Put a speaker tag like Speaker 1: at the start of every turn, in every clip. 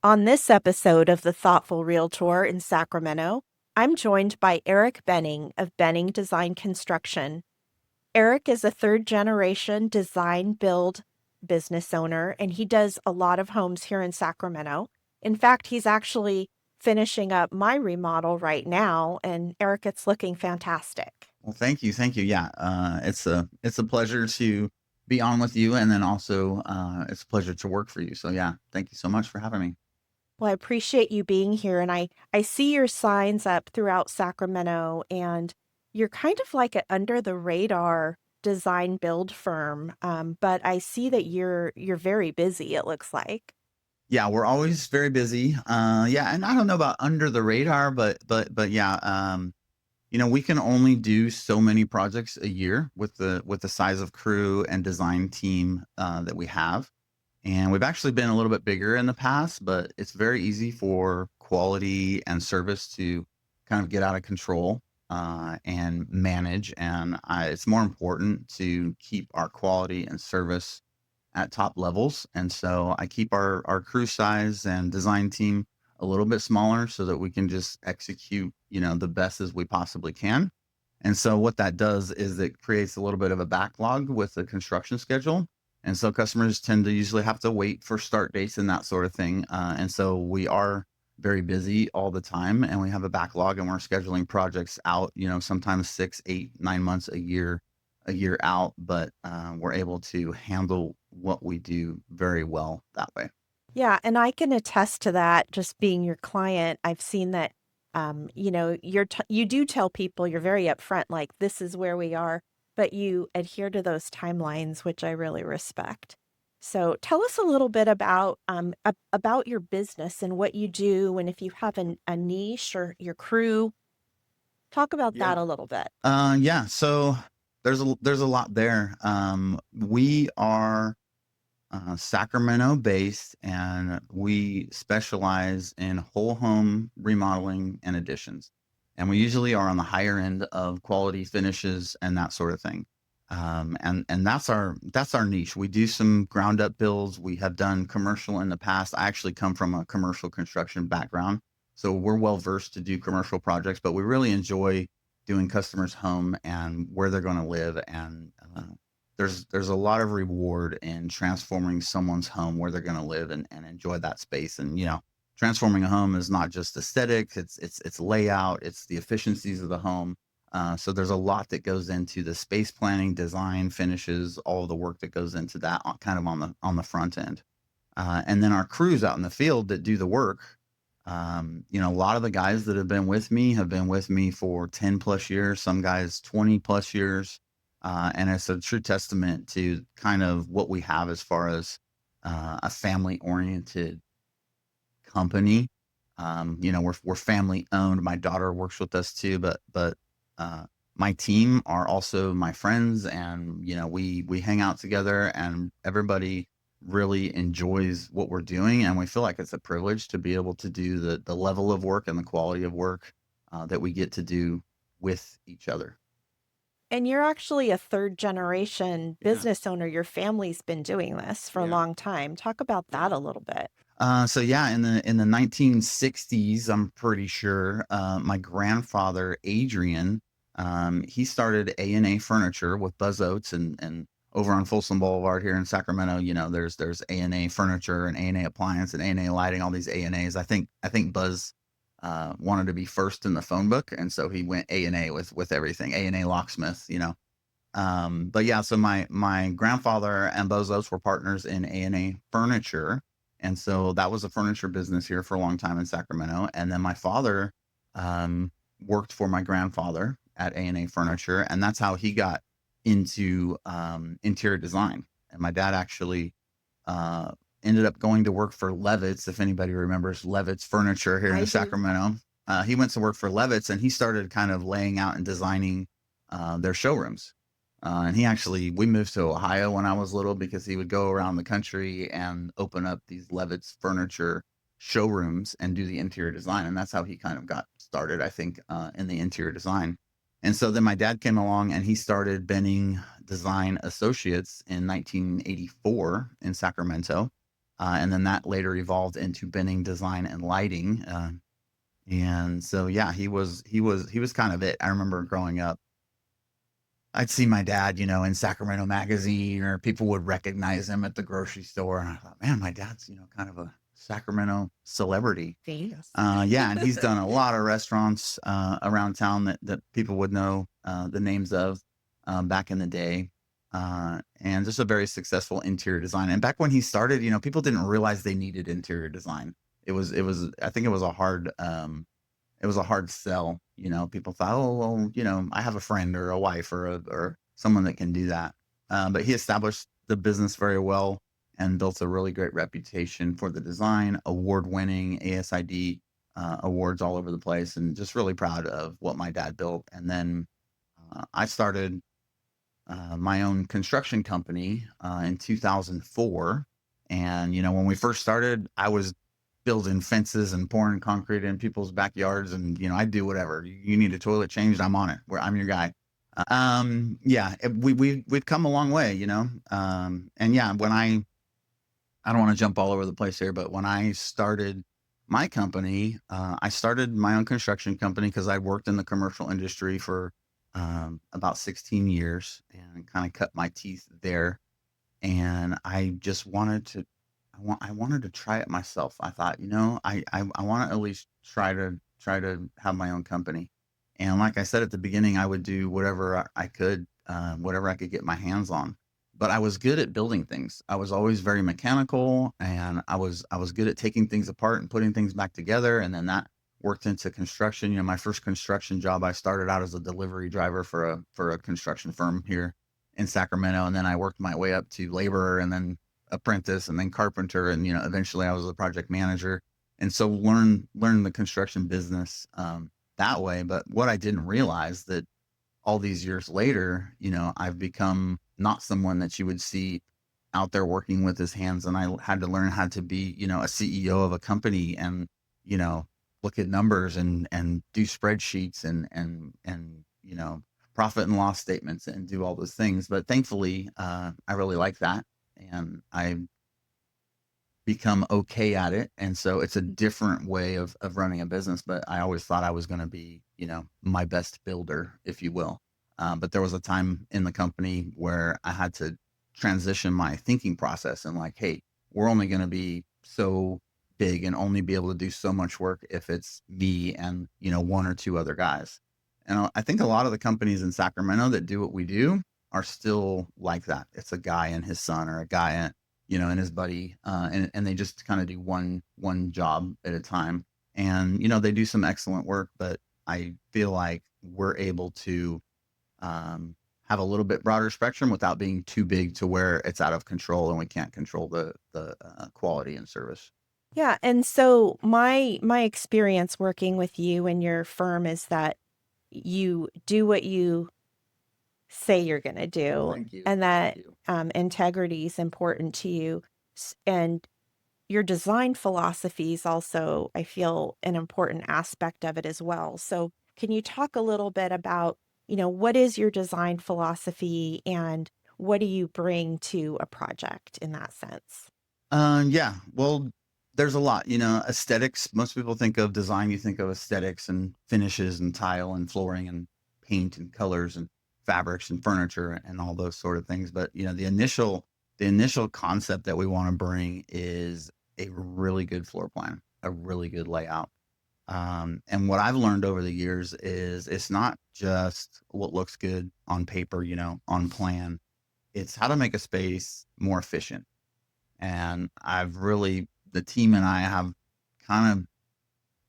Speaker 1: On this episode of the Thoughtful Realtor in Sacramento, I'm joined by Eric Benning of Benning Design Construction. Eric is a third generation design build business owner, and he does a lot of homes here in Sacramento. In fact, he's actually finishing up my remodel right now, and Eric, it's looking fantastic.
Speaker 2: Well, thank you. Thank you. Yeah. It's a pleasure to be on with you. And then also, it's a pleasure to work for you. So yeah, thank you so much for having me.
Speaker 1: Well, I appreciate you being here, and I see your signs up throughout Sacramento, and you're kind of like an under the radar design build firm. But I see that you're very busy, it looks like.
Speaker 2: Yeah. We're always very busy. Yeah. And I don't know about under the radar, but yeah. We can only do so many projects a year with the size of crew and design team, that we have. And we've actually been a little bit bigger in the past, but it's very easy for quality and service to kind of get out of control, and manage. And it's more important to keep our quality and service at top levels. And so I keep our crew size and design team a little bit smaller so that we can just execute, the best as we possibly can. And so what that does is it creates a little bit of a backlog with the construction schedule. And so customers tend to usually have to wait for start dates and that sort of thing. And so we are very busy all the time, and we have a backlog, and we're scheduling projects out, sometimes 6, 8, 9 months a year out, but we're able to handle what we do very well that way.
Speaker 1: Yeah, and I can attest to that just being your client. I've seen that you do tell people you're very upfront, like this is where we are, but you adhere to those timelines, which I really respect. So tell us a little bit about your business and what you do, and if you have a niche or your crew, talk about
Speaker 2: Yeah.
Speaker 1: that a little bit.
Speaker 2: Yeah. So there's a lot there. We are Sacramento-based, and we specialize in whole home remodeling and additions. And we usually are on the higher end of quality finishes and that sort of thing. And that's our niche. We do some ground up builds. We have done commercial in the past. I actually come from a commercial construction background, so we're well versed to do commercial projects. But we really enjoy doing customers' home and where they're going to live, and there's a lot of reward in transforming someone's home where they're going to live and enjoy that space. And transforming a home is not just aesthetic; it's layout, it's the efficiencies of the home. So there's a lot that goes into the space planning, design, finishes, all of the work that goes into that, kind of on the front end. And then our crews out in the field that do the work. A lot of the guys that have been with me have been with me for 10 plus years, some guys 20 plus years. And it's a true testament to kind of what we have as far as a family oriented company. We're family owned. My daughter works with us too, but my team are also my friends, and we hang out together, and everybody really enjoys what we're doing, and we feel like it's a privilege to be able to do the level of work and the quality of work that we get to do with each other.
Speaker 1: And you're actually a third generation
Speaker 2: Yeah.
Speaker 1: business owner. Your family's been doing this for a
Speaker 2: Yeah.
Speaker 1: long time. Talk about
Speaker 2: Yeah.
Speaker 1: that a little bit.
Speaker 2: So yeah, in the 1960s, I'm pretty sure, my grandfather Adrian, he started A&A Furniture with Buzz Oates, and over on Folsom Boulevard here in Sacramento, there's A&A Furniture and A&A Appliance and A&A Lighting, all these A&As. I think Buzz wanted to be first in the phone book, and so he went A&A with everything. A&A Locksmith, But yeah, so my grandfather and Buzz Oates were partners in A&A Furniture, and so that was a furniture business here for a long time in Sacramento. And then my father worked for my grandfather at A&A Furniture, and that's how he got into interior design. And my dad actually uh, ended up going to work for Levitt's, if anybody remembers Levitt's Furniture here
Speaker 1: I
Speaker 2: in
Speaker 1: do.
Speaker 2: Sacramento. He went to work for Levitt's, and he started kind of laying out and designing their showrooms. And we moved to Ohio when I was little because he would go around the country and open up these Levitt's furniture showrooms and do the interior design. And that's how he kind of got started, I think, in the interior design. And so then my dad came along, and he started Benning Design Associates in 1984 in Sacramento. And then that later evolved into binning design and lighting. And so, yeah, he was kind of it. I remember growing up, I'd see my dad, in Sacramento magazine, or people would recognize him at the grocery store. And I thought, man, my dad's, kind of a Sacramento celebrity.
Speaker 1: Famous.
Speaker 2: Yeah, and he's done a lot of restaurants around town that people would know the names of back in the day, and just a very successful interior design. And back when he started, people didn't realize they needed interior design. It was. I think it was a hard sell. People thought, oh well, I have a friend or a wife or someone that can do that. But he established the business very well and built a really great reputation for the design, award-winning ASID awards all over the place, and just really proud of what my dad built. And then I started my own construction company in 2004. And when we first started, I was building fences and pouring concrete in people's backyards, and I do whatever. You need a toilet changed, I'm on it. I'm your guy. Yeah, we've come a long way, and yeah, when I don't want to jump all over the place here, but when I started my company, I started my own construction company because I worked in the commercial industry for about 16 years and kind of cut my teeth there. And I just wanted to, I wanted to try it myself. I thought, I want to at least try to have my own company. And like I said at the beginning, I would do whatever I could, whatever I could get my hands on. But I was good at building things. I was always very mechanical, and I was good at taking things apart and putting things back together. And then that worked into construction. My first construction job, I started out as a delivery driver for a construction firm here in Sacramento, and then I worked my way up to laborer, and then apprentice, and then carpenter, and eventually I was a project manager. And so learn the construction business that way. But what I didn't realize that all these years later, I've become not someone that you would see out there working with his hands. And I had to learn how to be, a CEO of a company, and, you know, look at numbers and do spreadsheets and, profit and loss statements and do all those things. But thankfully, I really like that, and I become okay at it. And so it's a different way of running a business, but I always thought I was going to be, my best builder, if you will. But there was a time in the company where I had to transition my thinking process, and like, hey, we're only going to be so big and only be able to do so much work if it's me and, one or two other guys. And I think a lot of the companies in Sacramento that do what we do are still like that. It's a guy and his son, or a guy and, and his buddy, and they just kind of do one job at a time. And they do some excellent work, but I feel like we're able to have a little bit broader spectrum without being too big to where it's out of control and we can't control the quality and service.
Speaker 1: Yeah, and so my experience working with you and your firm is that you do what you say you're going to do,
Speaker 2: Thank you.
Speaker 1: and
Speaker 2: Thank
Speaker 1: that
Speaker 2: you.
Speaker 1: integrity is important to you. And your design philosophy is also, I feel, an important aspect of it as well. So, can you talk a little bit about, what is your design philosophy and what do you bring to a project in that sense?
Speaker 2: Yeah. Well, there's a lot, aesthetics. Most people think of design, you think of aesthetics and finishes and tile and flooring and paint and colors and fabrics and furniture and all those sort of things. But, the initial concept that we want to bring is a really good floor plan, a really good layout. And what I've learned over the years is it's not just what looks good on paper, on plan. It's how to make a space more efficient. And the team and I have kind of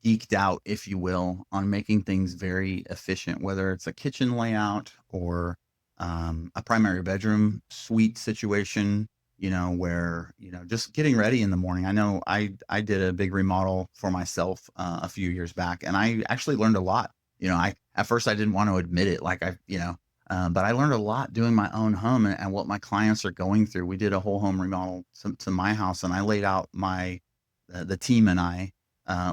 Speaker 2: geeked out, if you will, on making things very efficient, whether it's a kitchen layout or a primary bedroom suite situation, where, just getting ready in the morning. I know I did a big remodel for myself a few years back, and I actually learned a lot. At first I didn't want to admit it, like but I learned a lot doing my own home, and what my clients are going through. We did a whole home remodel to my house, and I laid out the team and I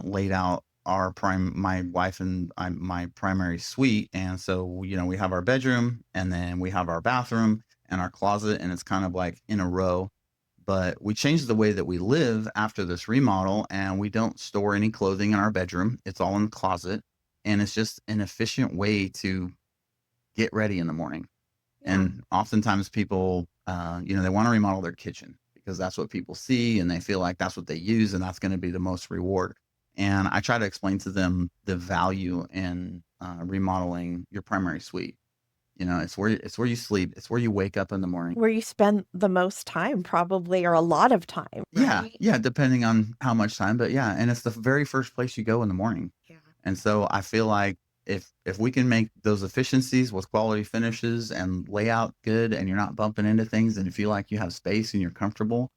Speaker 2: laid out my wife and my primary suite. And so, we have our bedroom, and then we have our bathroom and our closet, and it's kind of like in a row. but we changed the way that we live after this remodel, and we don't store any clothing in our bedroom. It's all in the closet, and it's just an efficient way to get ready in the morning.
Speaker 1: Yeah.
Speaker 2: And oftentimes people, they want to remodel their kitchen because that's what people see and they feel like that's what they use and that's going to be the most reward. And I try to explain to them the value in remodeling your primary suite. It's where you sleep. It's where you wake up in the morning.
Speaker 1: Where you spend the most time probably, or a lot of time,
Speaker 2: Yeah,
Speaker 1: right?
Speaker 2: yeah, depending on how much time, but yeah, and it's the very first place you go in the morning.
Speaker 1: Yeah.
Speaker 2: And so I feel like if we can make those efficiencies with quality finishes and layout good, and you're not bumping into things, and you feel like you have space and you're comfortable,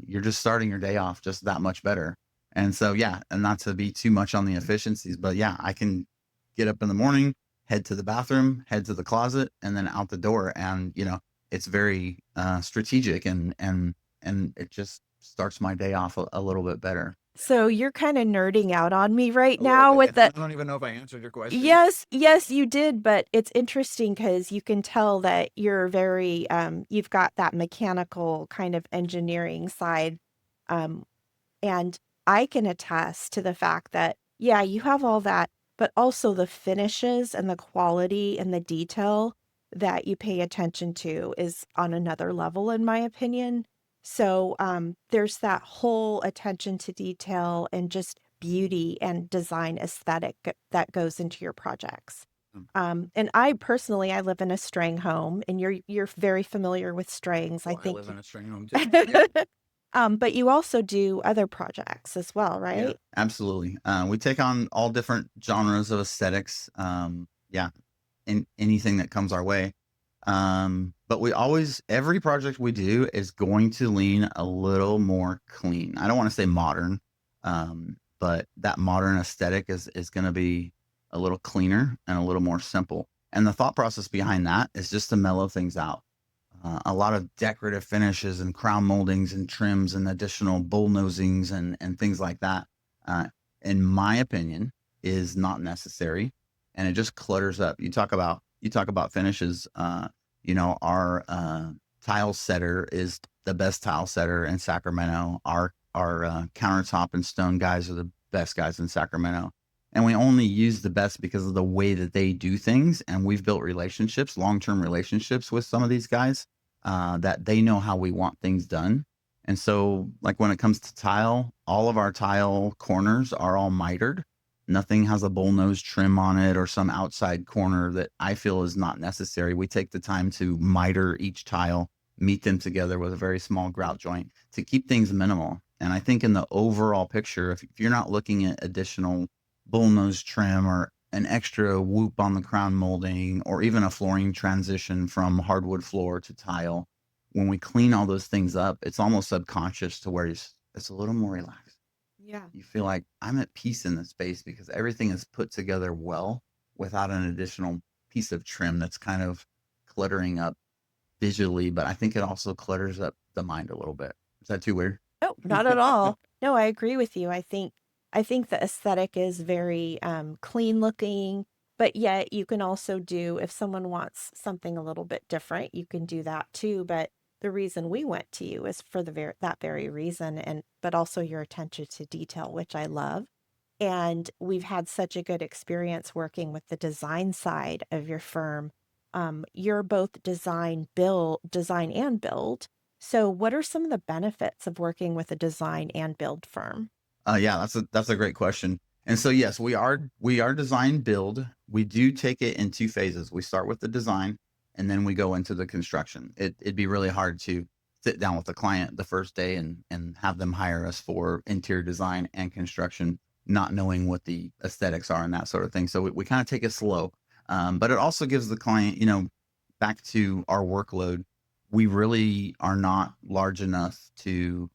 Speaker 2: you're just starting your day off just that much better. And so yeah, and not to be too much on the efficiencies, but yeah, I can get up in the morning, head to the bathroom, head to the closet, and then out the door. And it's very strategic, and it just starts my day off a little bit better.
Speaker 1: So you're kind of nerding out on me right
Speaker 3: A little
Speaker 1: now
Speaker 3: bit.
Speaker 1: with
Speaker 3: And I
Speaker 1: the
Speaker 3: don't even know if I answered your question.
Speaker 1: yes, yes, you did, but it's interesting because you can tell that you're very you've got that mechanical kind of engineering side. Um, and I can attest to the fact that, yeah, you have all that, but also the finishes and the quality and the detail that you pay attention to is on another level, in my opinion. So there's that whole attention to detail and just beauty and design aesthetic that goes into your projects.
Speaker 2: Mm.
Speaker 1: And I personally, I live in a string home, and you're very familiar with strings, I
Speaker 3: Well, I live
Speaker 1: think.
Speaker 3: in a string home too. Yeah.
Speaker 1: But you also do other projects as well,
Speaker 2: Yeah,
Speaker 1: right?
Speaker 2: absolutely. We take on all different genres of aesthetics. Yeah, in anything that comes our way. But every project we do is going to lean a little more clean. I don't want to say modern, but that modern aesthetic is going to be a little cleaner and a little more simple. And the thought process behind that is just to mellow things out. A lot of decorative finishes and crown moldings and trims and additional bull nosings and things like that, uh, in my opinion, is not necessary, and it just clutters up. You talk about finishes. Our tile setter is the best tile setter in Sacramento. Our countertop and stone guys are the best guys in Sacramento. And we only use the best because of the way that they do things. And we've built relationships, long-term relationships with some of these guys, that they know how we want things done. And so, like when it comes to tile, all of our tile corners are all mitered. Nothing has a bullnose trim on it or some outside corner that I feel is not necessary. We take the time to miter each tile, meet them together with a very small grout joint to keep things minimal. And I think in the overall picture, if you're not looking at additional bullnose trim or an extra whoop on the crown molding or even a flooring transition from hardwood floor to tile, when we clean all those things up, it's almost subconscious to where it's a little more relaxed.
Speaker 1: Yeah.
Speaker 2: You feel like I'm at peace in the space because everything is put together well without an additional piece of trim that's kind of cluttering up visually, but I think it also clutters up the mind a little bit. Is that too weird?
Speaker 1: No, not at all. No, I agree with you. I think the aesthetic is very clean looking, but yet you can also do if someone wants something a little bit different, you can do that too. But the reason we went to you is for that very reason, and but also your attention to detail, which I love. And we've had such a good experience working with the design side of your firm. You're both design and build. So, what are some of the benefits of working with a design and build firm?
Speaker 2: Yeah, that's a great question. And so yes, we are design build. We do take it in two phases. We start with the design, and then we go into the construction. It'd be really hard to sit down with the client the first day and have them hire us for interior design and construction, not knowing what the aesthetics are and that sort of thing. So we kind of take it slow, but it also gives the client, back to our workload. We really are not large enough to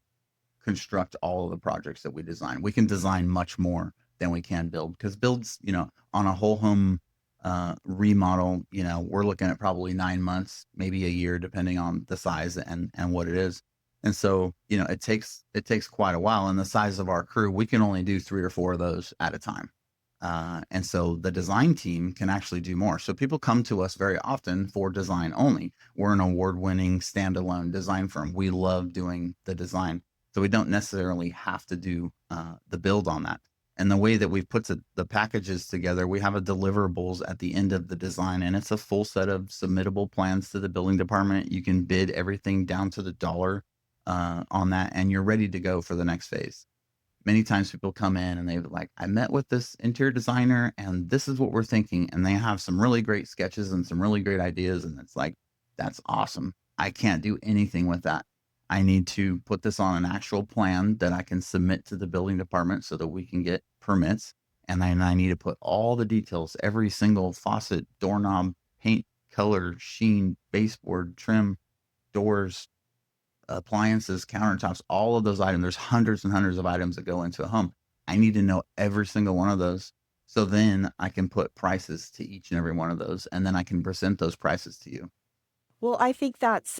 Speaker 2: construct all of the projects that we design. We can design much more than we can build because builds, on a whole home remodel, we're looking at probably 9 months, maybe a year, depending on the size and what it is. And so, it takes quite a while. And the size of our crew, we can only do 3 or 4 of those at a time. And so the design team can actually do more. So people come to us very often for design only. We're an award-winning standalone design firm. We love doing the design. So we don't necessarily have to do the build on that. And the way that we've put the packages together, we have a deliverables at the end of the design, and it's a full set of submittable plans to the building department. You can bid everything down to the dollar on that, and you're ready to go for the next phase. Many times people come in and they're like, I met with this interior designer and this is what we're thinking. And they have some really great sketches and some really great ideas. And it's like, that's awesome. I can't do anything with that. I need to put this on an actual plan that I can submit to the building department so that we can get permits. And then I need to put all the details, every single faucet, doorknob, paint, color, sheen, baseboard, trim, doors, appliances, countertops, all of those items. There's hundreds and hundreds of items that go into a home. I need to know every single one of those. So then I can put prices to each and every one of those. And then I can present those prices to you.
Speaker 1: Well, I think that's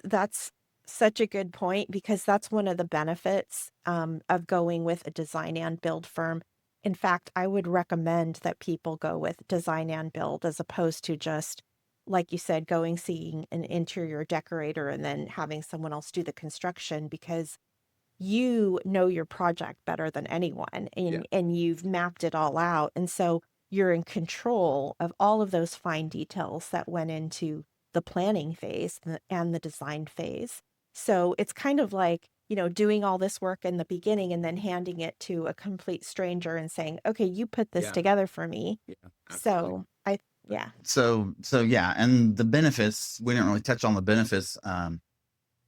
Speaker 1: such a good point because that's one of the benefits of going with a design and build firm. In fact, I would recommend that people go with design and build as opposed to just, like you said, going seeing an interior decorator and then having someone else do the construction because you know your project better than anyone
Speaker 3: Yeah.
Speaker 1: and you've mapped it all out. And so you're in control of all of those fine details that went into the planning phase and the design phase. So it's kind of like, doing all this work in the beginning and then handing it to a complete stranger and saying, okay, you put this
Speaker 3: Yeah.
Speaker 1: together for me.
Speaker 3: Yeah. Absolutely.
Speaker 1: So yeah.
Speaker 2: So yeah. And the benefits, we didn't really touch on the benefits.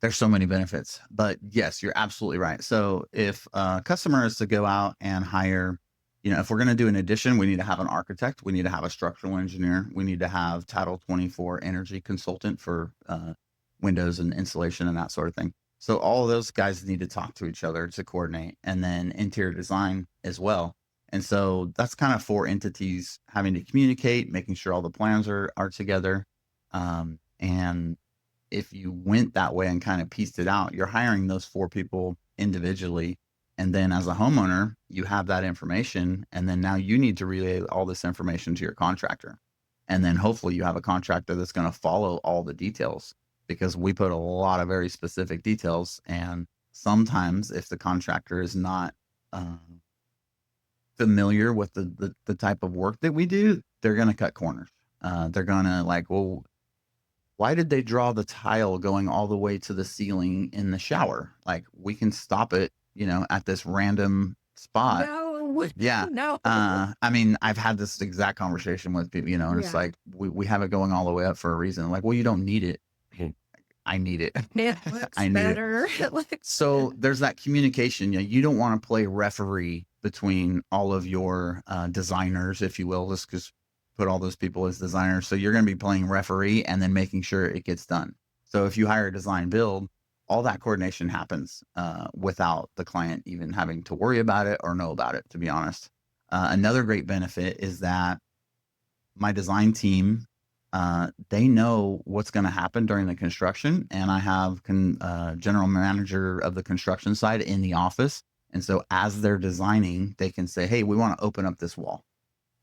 Speaker 2: There's so many benefits, but yes, you're absolutely right. So if a customer is to go out and hire, if we're going to do an addition, we need to have an architect, we need to have a structural engineer, we need to have Title 24 energy consultant for windows and insulation and that sort of thing. So all of those guys need to talk to each other to coordinate, and then interior design as well. And so that's kind of four entities having to communicate, making sure all the plans are together. And if you went that way and kind of pieced it out, you're hiring those four people individually. And then as a homeowner, you have that information. And then now you need to relay all this information to your contractor. And then hopefully you have a contractor that's going to follow all the details, because we put a lot of very specific details. And sometimes if the contractor is not familiar with the type of work that we do, they're going to cut corners. They're going to like, well, why did they draw the tile going all the way to the ceiling in the shower? Like, we can stop it, at this random spot.
Speaker 3: No.
Speaker 2: Yeah.
Speaker 3: No.
Speaker 2: I mean, I've had this exact conversation with people, and it's
Speaker 3: Yeah.
Speaker 2: like, we have it going all the way up for a reason. Like, well, you don't need it. I need it.
Speaker 3: It looks
Speaker 2: I need it.
Speaker 3: better. It looks
Speaker 2: So there's that communication. You don't want to play referee between all of your designers, if you will, just because put all those people as designers. So you're going to be playing referee and then making sure it gets done. So if you hire a design build, all that coordination happens without the client even having to worry about it or know about it, to be honest. Another great benefit is that my design team, they know what's going to happen during the construction. And I have general manager of the construction side in the office. And so as they're designing, they can say, hey, we want to open up this wall.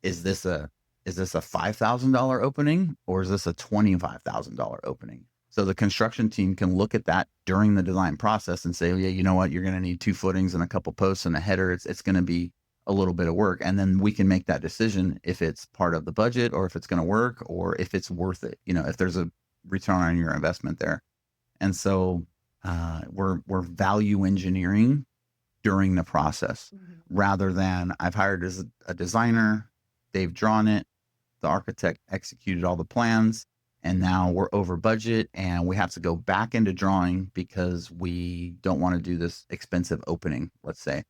Speaker 2: Is this a $5,000 opening, or is this a $25,000 opening? So the construction team can look at that during the design process and say, oh, yeah, you know what? You're going to need 2 footings and a couple posts and a header. It's going to be a little bit of work. And then we can make that decision if it's part of the budget or if it's going to work or if it's worth it, if there's a return on your investment there. And so we're value engineering during the process rather than I've hired as a designer, they've drawn it, the architect executed all the plans, and now we're over budget and we have to go back into drawing because we don't want to do this expensive opening, let's say.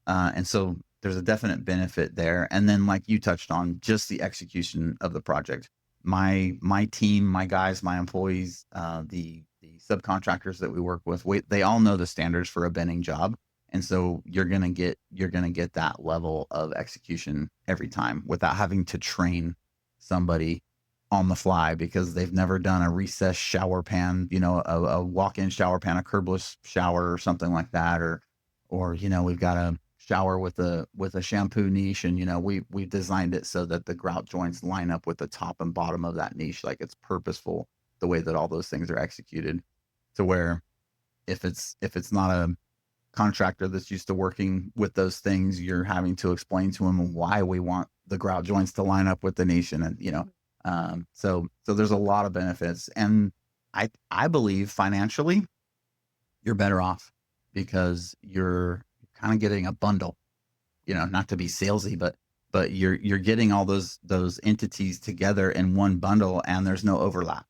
Speaker 2: And so there's a definite benefit there. And then, like you touched on, just the execution of the project. My team, my guys, my employees, the subcontractors that we work with, they all know the standards for a bending job. And so you're gonna get that level of execution every time without having to train somebody on the fly because they've never done a recessed shower pan, a walk-in shower pan, a curbless shower or something like that, or we've got a shower with a shampoo niche, and we designed it so that the grout joints line up with the top and bottom of that niche, like it's purposeful the way that all those things are executed, to where if it's not a contractor that's used to working with those things, you're having to explain to them why we want the grout joints to line up with the niche, so there's a lot of benefits, and I believe financially you're better off because you're kind of getting a bundle, not to be salesy, but you're getting all those entities together in one bundle, and there's no overlap.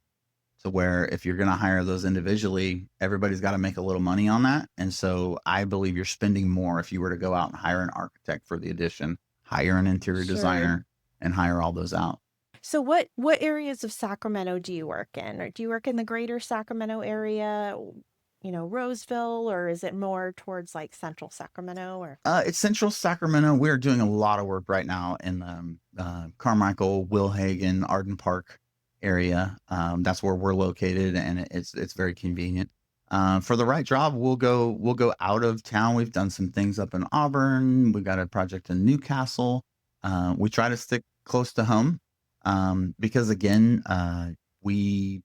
Speaker 2: So where if you're going to hire those individually, everybody's got to make a little money on that. And so I believe you're spending more if you were to go out and hire an architect for the addition, hire an interior
Speaker 1: Sure.
Speaker 2: designer, and hire all those out.
Speaker 1: So what areas of Sacramento do you work in? Or do you work in the greater Sacramento area, Roseville, or is it more towards like central Sacramento or
Speaker 2: It's Central Sacramento. We're doing a lot of work right now in Carmichael, Wilhagen, Arden Park area. That's where we're located, and it's very convenient. For the right job, we'll go out of town. We've done some things up in Auburn. We got a project in Newcastle. We try to stick close to home, because again, we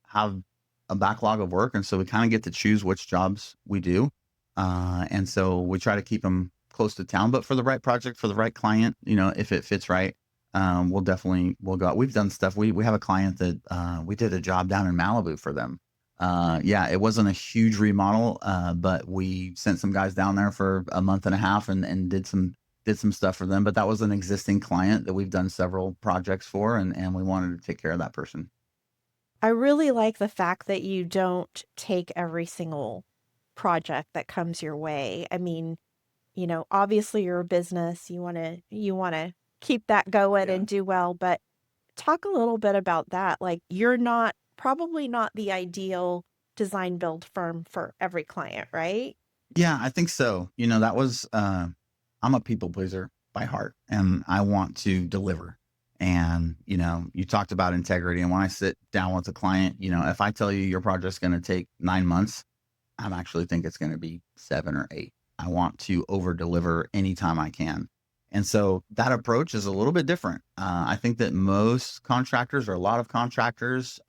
Speaker 2: have a backlog of work, and so we kind of get to choose which jobs we do. And so we try to keep them close to town, but for the right project, for the right client, if it fits right, we'll go out. We've done stuff. We have a client that we did a job down in Malibu for them. Yeah, it wasn't a huge remodel, but we sent some guys down there for a month and a half and did some stuff for them. But that was an existing client that we've done several projects for, and we wanted to take care of that person.
Speaker 1: I really like the fact that you don't take every single project that comes your way. I mean, obviously you're a business, you want to keep that going
Speaker 2: Yeah.
Speaker 1: and do well, but talk a little bit about that. Like you're not probably not the ideal design build firm for every client, right?
Speaker 2: Yeah, I think so. That was I'm a people pleaser by heart, and I want to deliver. And you talked about integrity, and when I sit down with a client, if I tell you your project's going to take 9 months, I actually think it's going to be 7 or 8. I want to over deliver anytime I can. And so that approach is a little bit different. I think that most contractors, or a lot of contractors,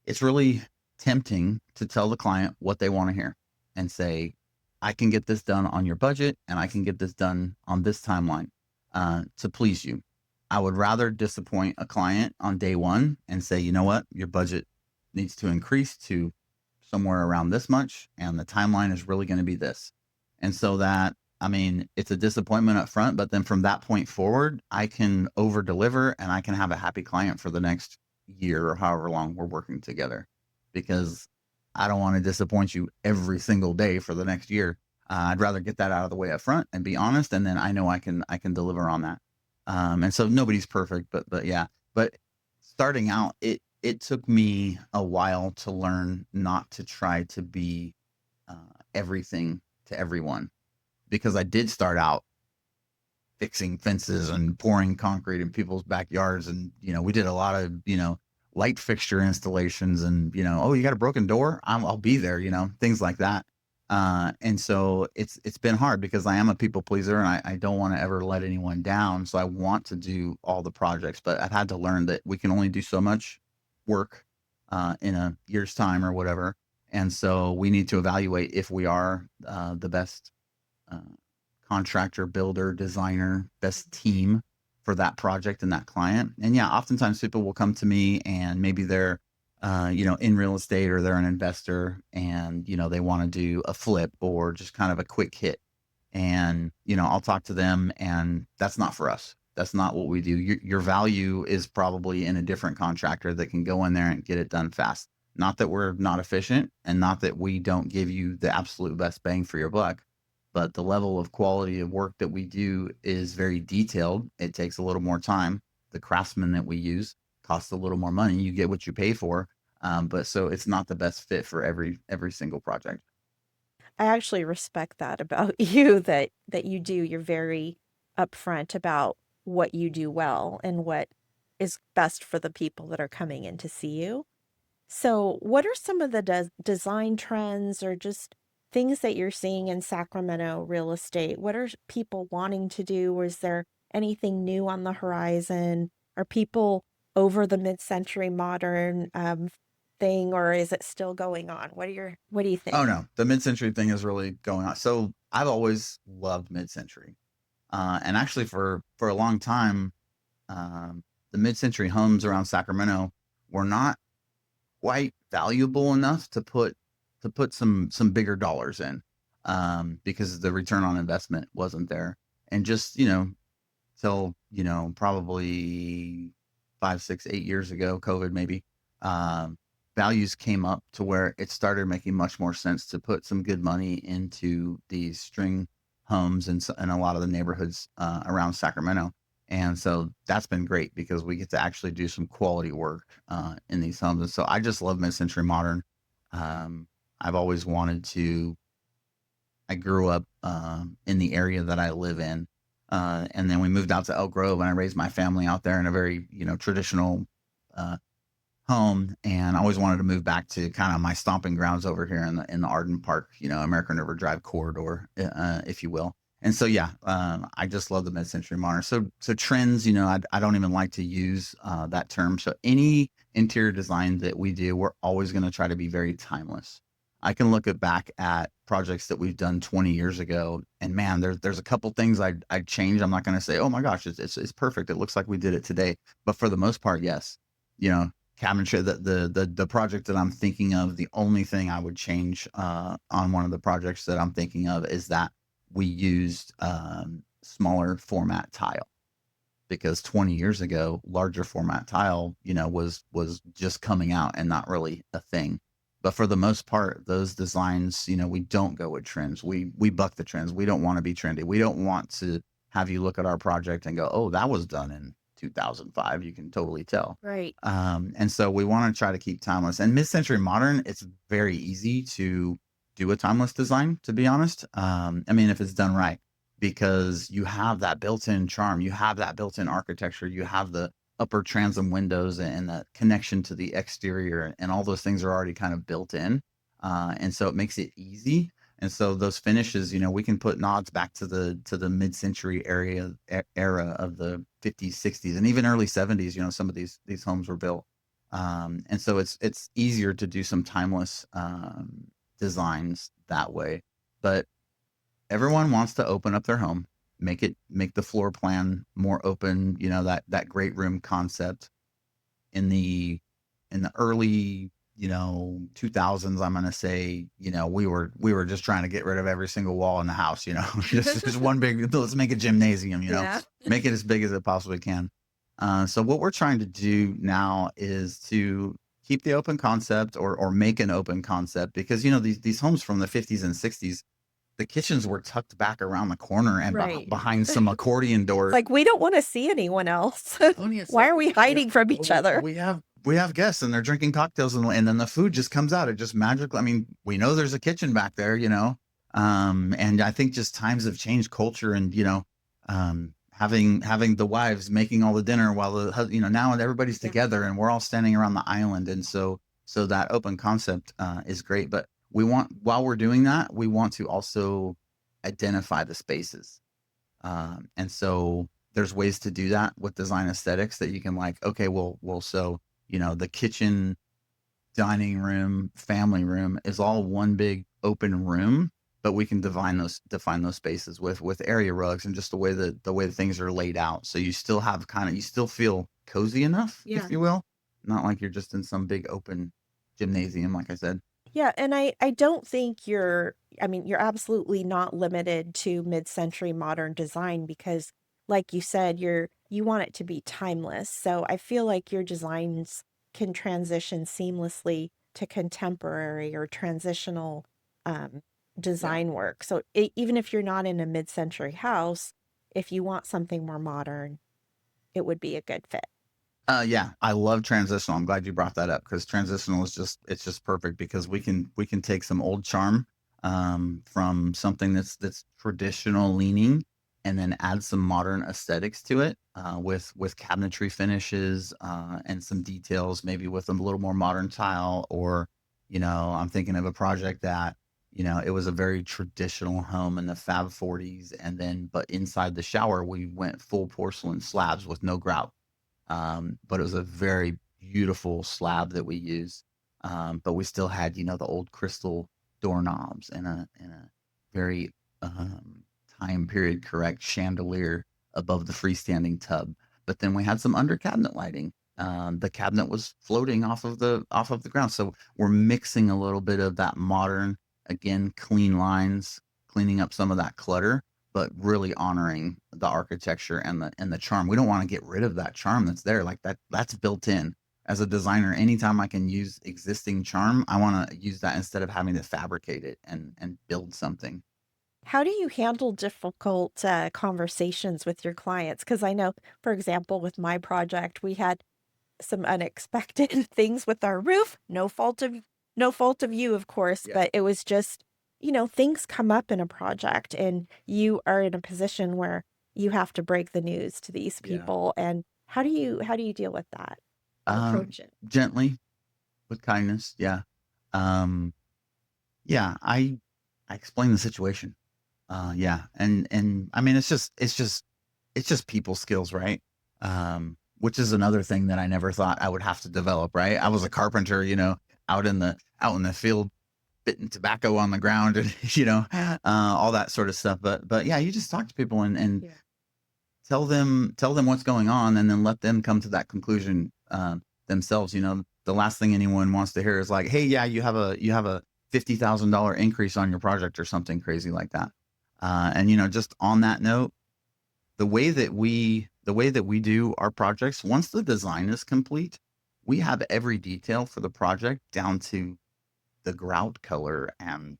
Speaker 2: it's really tempting to tell the client what they want to hear and say, I can get this done on your budget, and I can get this done on this timeline, to please you. I would rather disappoint a client on day one and say, you know what, your budget needs to increase to somewhere around this much, and the timeline is really going to be this. And so that, I mean, it's a disappointment up front, but then from that point forward, I can over deliver, and I can have a happy client for the next year or however long we're working together, because I don't want to disappoint you every single day for the next year. I'd rather get that out of the way up front and be honest, and then I know I can deliver on that. And so nobody's perfect, but yeah. But starting out, it took me a while to learn not to try to be uh, everything to everyone, because I did start out fixing fences and pouring concrete in people's backyards. And, we did a lot of, light fixture installations, and, oh, you got a broken door? I'll be there, things like that. And so it's been hard because I am a people pleaser, and I don't want to ever let anyone down. So I want to do all the projects, but I've had to learn that we can only do so much work in a year's time or whatever. And so we need to evaluate if we are the best uh, contractor, builder, designer, best team for that project and that client. And yeah, oftentimes people will come to me, and maybe they're, in real estate, or they're an investor, and, they want to do a flip or just kind of a quick hit. And, I'll talk to them, and that's not for us. That's not what we do. Your value is probably in a different contractor that can go in there and get it done fast. Not that we're not efficient, and not that we don't give you the absolute best bang for your buck, but the level of quality of work that we do is very detailed. It takes a little more time. The craftsmen that we use costs a little more money. You get what you pay for, but so it's not the best fit for every single project.
Speaker 1: I actually respect that about you that you do. You're very upfront about what you do well and what is best for the people that are coming in to see you. So, what are some of the design trends or just things that you're seeing in Sacramento real estate? What are people wanting to do? Or is there anything new on the horizon? Are people over the mid-century modern thing, or is it still going on? What do you
Speaker 2: Oh
Speaker 1: think?
Speaker 2: no, the mid-century thing is really going on. So I've always loved mid-century, and actually for a long time, um, the mid-century homes around Sacramento were not quite valuable enough to put some bigger dollars in, because the return on investment wasn't there. And just till probably 5, 6, 8 years ago, COVID maybe, um, values came up to where it started making much more sense to put some good money into these string homes in a lot of the neighborhoods around Sacramento. And so that's been great because we get to actually do some quality work in these homes. And so I just love mid-century modern. Um, I've always wanted to. I grew up in the area that I live in, and then we moved out to Elk Grove, and I raised my family out there in a very traditional uh, home. And I always wanted to move back to kind of my stomping grounds over here in the Arden Park, American River Drive corridor, if you will. And so yeah, I just love the mid-century modern. So trends, I don't even like to use that term. So any interior design that we do, we're always going to try to be very timeless. I can look back at projects that we've done 20 years ago, and man, there's a couple things I'd change. I'm not going to say, oh my gosh, it's perfect. It looks like we did it today. But for the most part, yes. Cabinetry, the project that I'm thinking of, the only thing I would change on one of the projects that I'm thinking of is that we used smaller format tile, because 20 years ago, larger format tile, was just coming out and not really a thing. But for the most part, those designs, we don't go with trends. We buck the trends. We don't want to be trendy. We don't want to have you look at our project and go, oh, that was done in 2005. You can totally tell.
Speaker 1: Right.
Speaker 2: And so we want to try to keep timeless. And mid-century modern, it's very easy to do a timeless design, to be honest. I mean, if it's done right, because you have that built-in charm, you have that built-in architecture, you have the upper transom windows and the connection to the exterior, and all those things are already kind of built in. And so it makes it easy. And so those finishes, we can put nods back to the mid-century era of the 50s, 60s, and even early 70s. Some of these homes were built, and so it's easier to do some timeless designs that way. But everyone wants to open up their home, make the floor plan more open. That great room concept in the early 2000s. I'm going to say, we were just trying to get rid of every single wall in the house, just one big, let's make a gymnasium,
Speaker 1: Yeah.
Speaker 2: make it as big as it possibly can. So what we're trying to do now is to keep the open concept, or make an open concept, because these homes from the 50s and 60s, the kitchens were tucked back around the corner and
Speaker 1: Right.
Speaker 2: behind some accordion
Speaker 1: It's
Speaker 2: doors.
Speaker 1: like we don't want to see anyone else. Why are we hiding from each other?
Speaker 2: We have guests, and they're drinking cocktails, and then the food just comes out. It just magically. I mean, we know there's a kitchen back there, and I think just times have changed culture, and having the wives making all the dinner while now everybody's
Speaker 1: Yeah.
Speaker 2: together and we're all standing around the island, and so that open concept is great. But while we're doing that, we want to also identify the spaces. And so there's ways to do that with design aesthetics, that you can, like, okay, so, the kitchen, dining room, family room is all one big open room, but we can define those spaces with area rugs and just the way that things are laid out. So you still have you still feel cozy enough,
Speaker 1: Yeah.
Speaker 2: if you will, not like you're just in some big open gymnasium, like I said.
Speaker 1: Yeah, and I don't think I mean, you're absolutely not limited to mid-century modern design because, like you said, you want it to be timeless. So I feel like your designs can transition seamlessly to contemporary or transitional um,
Speaker 2: Yeah.
Speaker 1: design work. So even if you're not in a mid-century house, if you want something more modern, it would be a good fit.
Speaker 2: Yeah, I love transitional. I'm glad you brought that up, because transitional is just perfect, because we can take some old charm from something that's traditional leaning, and then add some modern aesthetics to it, with cabinetry finishes, and some details, maybe with a little more modern tile. Or I'm thinking of a project that It was a very traditional home in the Fab 40s. And then, but inside the shower, we went full porcelain slabs with no grout. But it was a very beautiful slab that we used. But we still had, the old crystal doorknobs and a very time period correct chandelier above the freestanding tub. But then we had some under cabinet lighting. The cabinet was floating off of the ground. So we're mixing a little bit of that modern, again, clean lines, cleaning up some of that clutter, but really honoring the architecture and the charm. We don't want to get rid of that charm that's there. Like that's built in. As a designer, anytime I can use existing charm, I want to use that instead of having to fabricate it and build something.
Speaker 1: How do you handle difficult conversations with your clients? Because I know, for example, with my project, we had some unexpected things with our roof. No fault of you, of course,
Speaker 2: Yeah.
Speaker 1: but it was just, things come up in a project and you are in a position where you have to break the news to these
Speaker 2: Yeah.
Speaker 1: people. And how do you deal with that or
Speaker 2: Um,
Speaker 1: approach it?
Speaker 2: Gently, with kindness. Yeah. Um, yeah. I explain the situation. Yeah. And I mean, it's just people skills, right? Which is another thing that I never thought I would have to develop, right? I was a carpenter, out in the field, spitting tobacco on the ground and, all that sort of stuff. But yeah, you just talk to people and
Speaker 1: Yeah.
Speaker 2: tell them what's going on, and then let them come to that conclusion themselves. The last thing anyone wants to hear is like, hey, yeah, you have a $50,000 increase on your project or something crazy like that. And just on that note, the way that we do our projects, once the design is complete, we have every detail for the project down to the grout color and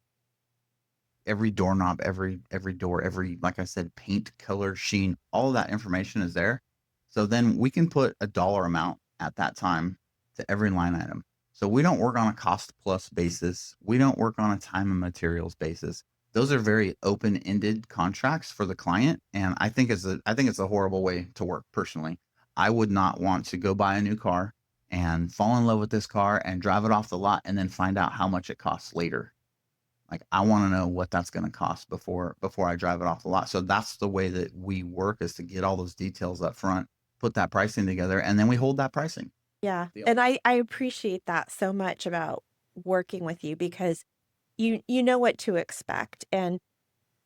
Speaker 2: every doorknob, every door, every, like I said, paint color, sheen, all of that information is there. So then we can put a dollar amount at that time to every line item. So we don't work on a cost plus basis. We don't work on a time and materials basis. Those are very open-ended contracts for the client, and I think it's a horrible way to work personally. I would not want to go buy a new car and fall in love with this car and drive it off the lot and then find out how much it costs later. Like, I want to know what that's going to cost before I drive it off the lot. So that's the way that we work, is to get all those details up front, put that pricing together, and then we hold that pricing.
Speaker 1: Yeah.
Speaker 2: Deal.
Speaker 1: And I appreciate that so much about working with you because you know what to expect. And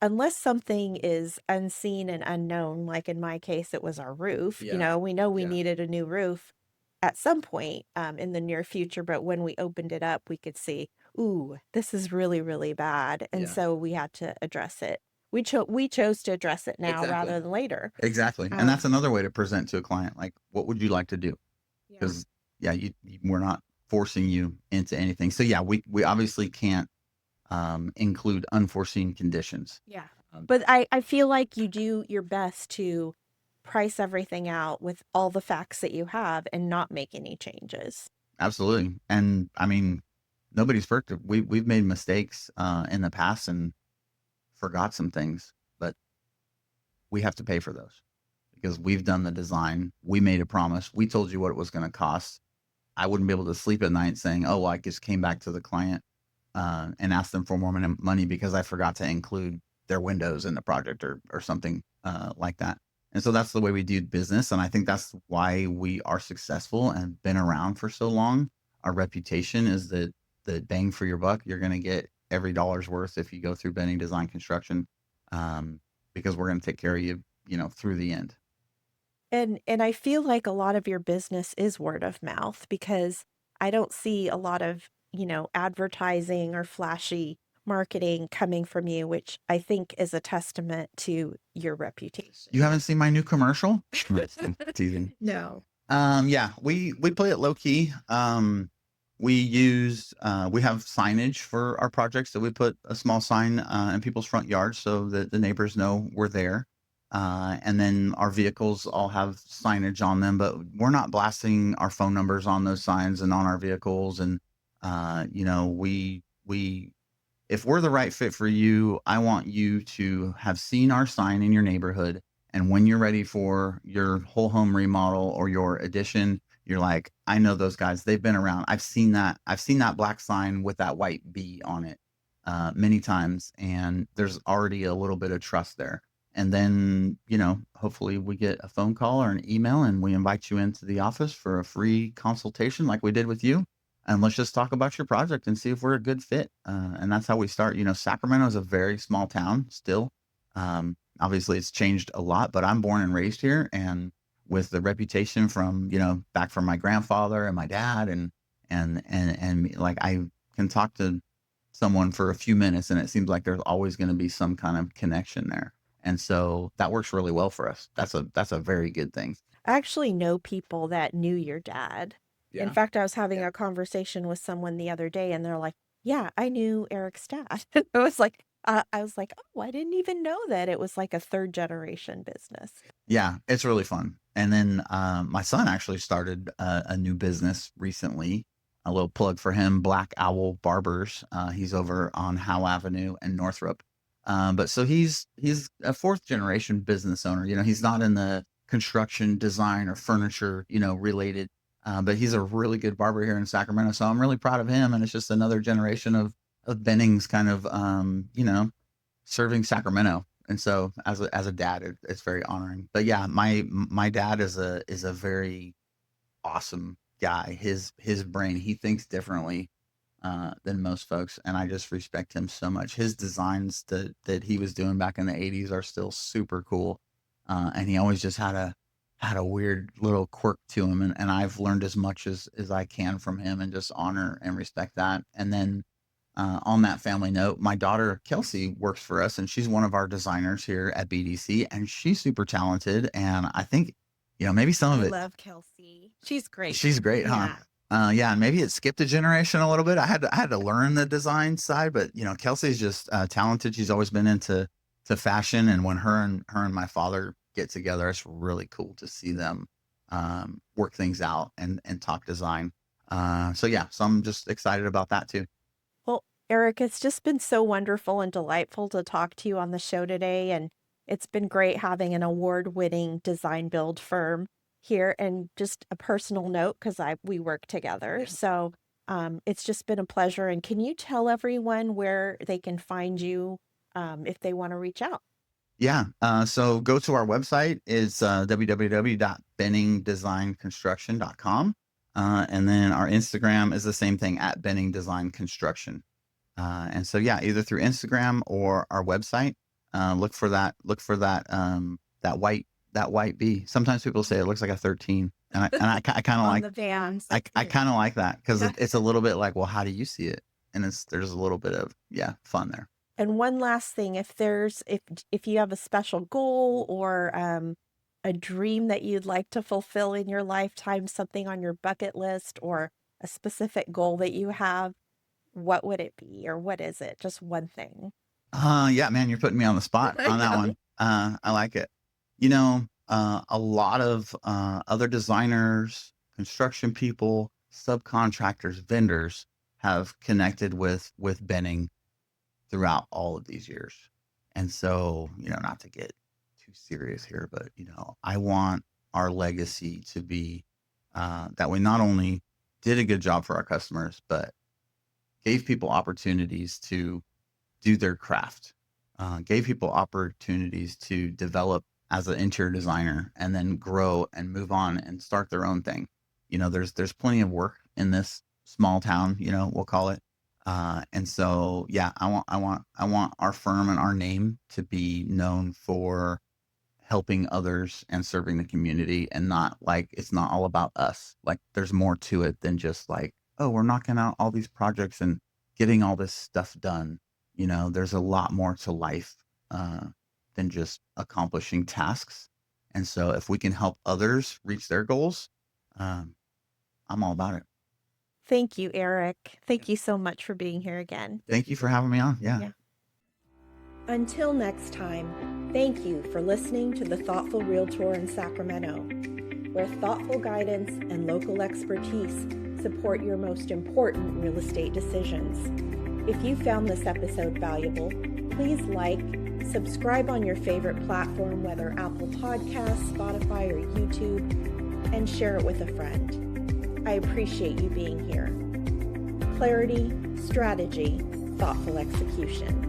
Speaker 1: unless something is unseen and unknown, like in my case, it was our roof,
Speaker 2: Yeah.
Speaker 1: we know we
Speaker 2: Yeah.
Speaker 1: needed a new roof at some point in the near future, but when we opened it up, we could see, ooh, this is really, really bad. And
Speaker 2: Yeah.
Speaker 1: so we had to address it. We chose to address it now
Speaker 2: Exactly.
Speaker 1: rather than later.
Speaker 2: Exactly. And that's another way to present to a client, like, what would you like to do?
Speaker 1: Yeah.
Speaker 2: Because yeah, we're not forcing you into anything. So yeah, we obviously can't include unforeseen conditions.
Speaker 1: Yeah.
Speaker 2: Um,
Speaker 1: But I feel like you do your best to price everything out with all the facts that you have and not make any changes.
Speaker 2: Absolutely. And I mean, nobody's perfect. We've made mistakes in the past and forgot some things, but we have to pay for those because we've done the design. We made a promise. We told you what it was going to cost. I wouldn't be able to sleep at night saying, "Oh, well, I just came back to the client and asked them for more money because I forgot to include their windows in the project or something like that." And so that's the way we do business, and I think that's why we are successful and been around for so long. Our reputation is that the bang for your buck, you're going to get every dollar's worth if you go through Benning Design Construction, because we're going to take care of you, through the end.
Speaker 1: And I feel like a lot of your business is word of mouth because I don't see a lot of, advertising or flashy marketing coming from you, which I think is a testament to your reputation.
Speaker 2: You haven't seen my new commercial? Teasing.
Speaker 1: No.
Speaker 2: Yeah, we play it low key. We have signage for our projects, so we put a small sign in people's front yards so that the neighbors know we're there. And then our vehicles all have signage on them, but we're not blasting our phone numbers on those signs and on our vehicles. And we if we're the right fit for you, I want you to have seen our sign in your neighborhood. And when you're ready for your whole home remodel or your addition, you're like, I know those guys. They've been around. I've seen that. I've seen that black sign with that white B on it. many times, and there's already a little bit of trust there. And then, hopefully we get a phone call or an email and we invite you into the office for a free consultation like we did with you. And let's just talk about your project and see if we're a good fit. And that's how we start. Sacramento is a very small town still. Obviously, it's changed a lot, but I'm born and raised here. And with the reputation from, back from my grandfather and my dad and like I can talk to someone for a few minutes and it seems like there's always going to be some kind of connection there. And so that works really well for us. That's a very good thing.
Speaker 1: I actually know people that knew your dad. In
Speaker 2: Yeah.
Speaker 1: fact, I was having
Speaker 2: Yeah.
Speaker 1: a conversation with someone the other day and they're like, yeah, I knew Eric's dad. And I was like, oh, I didn't even know that it was like a third generation business.
Speaker 2: Yeah, it's really fun. And then my son actually started a new business recently. A little plug for him, Black Owl Barbers. He's over on Howe Avenue and Northrop. But so he's a fourth generation business owner. He's not in the construction, design, or furniture, related. But he's a really good barber here in Sacramento. So I'm really proud of him. And it's just another generation of Bennings kind of, serving Sacramento. And so as a dad, it's very honoring. But yeah, my dad is a very awesome guy. His brain, he thinks differently than most folks, and I just respect him so much. His designs that he was doing back in the 80s are still super cool, and he always just had a weird little quirk to him, and I've learned as much as I can from him and just honor and respect that. And then on that family note, my daughter Kelsey works for us, and she's one of our designers here at BDC, and she's super talented. And I think, maybe some of
Speaker 1: I
Speaker 2: it.
Speaker 1: love Kelsey. She's great.
Speaker 2: She's great, huh? Yeah, and maybe it skipped a generation a little bit. I had to learn the design side, but Kelsey's just talented. She's always been into fashion, and when her and my father get together, it's really cool to see them work things out and talk design. So I'm just excited about that too.
Speaker 1: Well, Eric, it's just been so wonderful and delightful to talk to you on the show today, and it's been great having an award-winning design build firm here. And just a personal note, because we work together. So it's just been a pleasure. And can you tell everyone where they can find you if they want to reach out?
Speaker 2: Yeah. So go to our website. It's www.benningdesignconstruction.com. And then our Instagram is the same thing, at Benning Design Construction. And so, either through Instagram or our website, look for that white bee. Sometimes people say it looks like a 13, and I kind of
Speaker 1: On
Speaker 2: like
Speaker 1: the vans.
Speaker 2: I kind of like that because it's a little bit like, well, how do you see it? And there's a little bit of fun there.
Speaker 1: And one last thing, if you have a special goal or a dream that you'd like to fulfill in your lifetime, something on your bucket list or a specific goal that you have, what would it be, or what is it? Just one thing.
Speaker 2: Yeah, man, you're putting me on the spot on that one. I like it. A lot of other designers, construction people, subcontractors, vendors have connected with Benning throughout all of these years. And so, not to get too serious here, but, I want our legacy to be that we not only did a good job for our customers, but gave people opportunities to do their craft, gave people opportunities to develop as an interior designer and then grow and move on and start their own thing. There's plenty of work in this small town, we'll call it. And so, I want our firm and our name to be known for helping others and serving the community, and not like, it's not all about us. Like, there's more to it than just like, oh, we're knocking out all these projects and getting all this stuff done. There's a lot more to life than just accomplishing tasks. And so if we can help others reach their goals, I'm all about it.
Speaker 1: Thank you, Eric. Thank you so much for being here again.
Speaker 2: Thank you for having me on. Yeah.
Speaker 1: Until next time, thank you for listening to the Thoughtful Realtor in Sacramento, where thoughtful guidance and local expertise support your most important real estate decisions. If you found this episode valuable, please subscribe on your favorite platform, whether Apple Podcasts, Spotify, or YouTube, and share it with a friend. I appreciate you being here. Clarity, strategy, thoughtful execution.